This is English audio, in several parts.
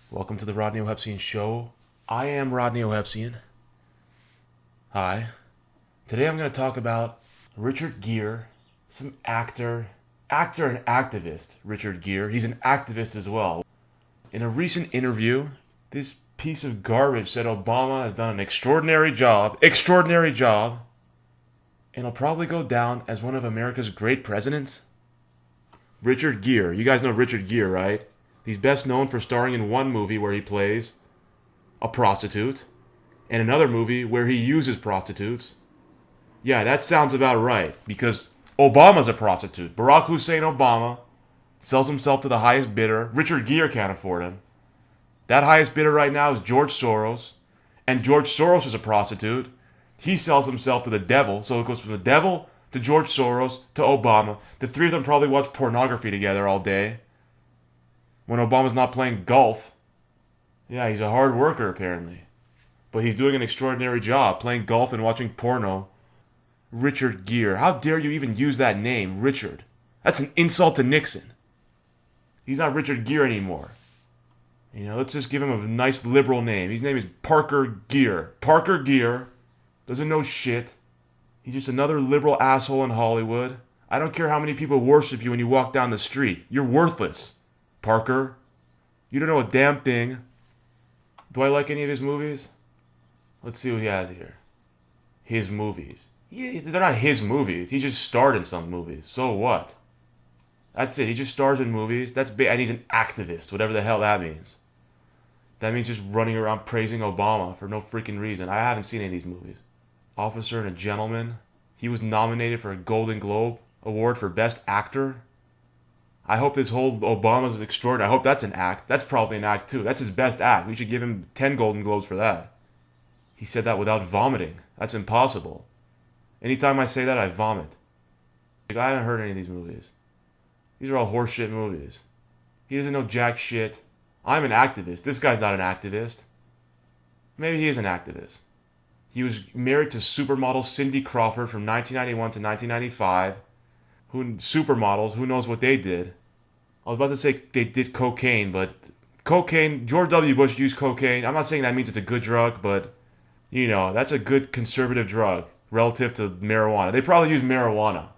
Welcome to the Rodney O'Hepsian Show. I am Rodney O'Hepsian. Hi. Today I'm going to talk about Richard Gere, some actor and activist, Richard Gere. He's an activist as well. In a recent interview, this piece of garbage said Obama has done an extraordinary job, and he'll probably go down as one of America's great presidents. Richard Gere. You guys know Richard Gere, right? He's best known for starring in one movie where he plays a prostitute and another movie where he uses prostitutes. Yeah, that sounds about right because Obama's a prostitute. Barack Hussein Obama sells himself to the highest bidder. Richard Gere can't afford him. That highest bidder right now is George Soros, and George Soros is a prostitute. He sells himself to the devil, so it goes from the devil to George Soros to Obama. The three of them probably watch pornography together all day when Obama's not playing golf. Yeah, he's a hard worker apparently. But he's doing an extraordinary job playing golf and watching porno. Richard Gere. How dare you even use that name, Richard? That's an insult to Nixon. He's not Richard Gere anymore. Let's just give him a nice liberal name. His name is Parker Gere. Parker Gere doesn't know shit. He's just another liberal asshole in Hollywood. I don't care how many people worship you when you walk down the street. You're worthless, Parker. You don't know a damn thing. Do I like any of his movies? Let's see what he has here. His movies. They're not his movies. He just starred in some movies. So what? That's it. He just stars in movies. And he's an activist, whatever the hell that means. That means just running around praising Obama for no freaking reason. I haven't seen any of these movies. Officer and a Gentleman. He was nominated for a Golden Globe Award for Best Actor. I hope this whole Obama's extraordinary. I hope that's an act. That's probably an act too. That's his best act. We should give him 10 Golden Globes for that. He said that without vomiting. That's impossible. Anytime I say that, I vomit. I haven't heard any of these movies. These are all horseshit movies. He doesn't know jack shit. I'm an activist. This guy's not an activist. Maybe he is an activist. He was married to supermodel Cindy Crawford from 1991 to 1995. Supermodels, who knows what they did? I was about to say they did cocaine, but cocaine, George W. Bush used cocaine. I'm not saying that means it's a good drug, but, that's a good conservative drug relative to marijuana. They probably use marijuana.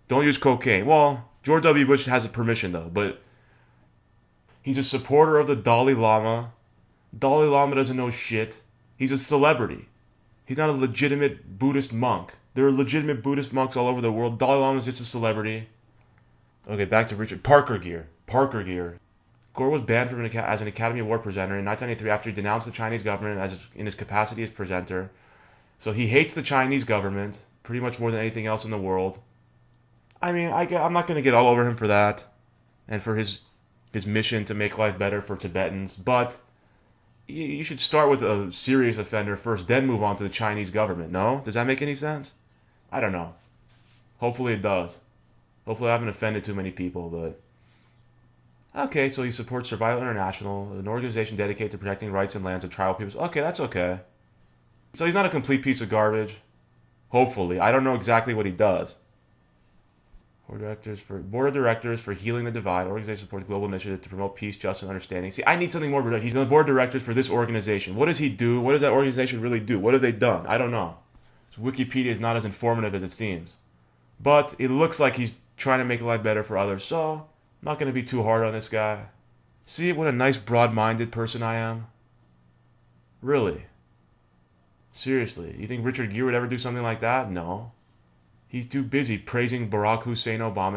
Don't use cocaine. Well, George W. Bush has a permission, though, but he's a supporter of the Dalai Lama. Dalai Lama doesn't know shit. He's a celebrity. He's not a legitimate Buddhist monk. There are legitimate Buddhist monks all over the world. Dalai Lama's just a celebrity. Okay, back to Richard. Parker Gere. Gore was banned from as an Academy Award presenter in 1993 after he denounced the Chinese government in his capacity as presenter. So he hates the Chinese government pretty much more than anything else in the world. I'm not going to get all over him for that and for his mission to make life better for Tibetans, but you should start with a serious offender first, then move on to the Chinese government, no? Does that make any sense? I don't know. Hopefully it does. Hopefully I haven't offended too many people, but... Okay, so he supports Survival International, an organization dedicated to protecting rights and lands of tribal peoples. Okay, that's okay. So he's not a complete piece of garbage. Hopefully. I don't know exactly what he does. Board of Directors for Healing the Divide. Organization supports global initiatives to promote peace, justice, and understanding. See, I need something more. He's on the Board of Directors for this organization. What does he do? What does that organization really do? What have they done? I don't know. So Wikipedia is not as informative as it seems. But it looks like he's trying to make life better for others. So, I'm not going to be too hard on this guy. See what a nice, broad-minded person I am? Really? Seriously, you think Richard Gere would ever do something like that? No. He's too busy praising Barack Hussein Obama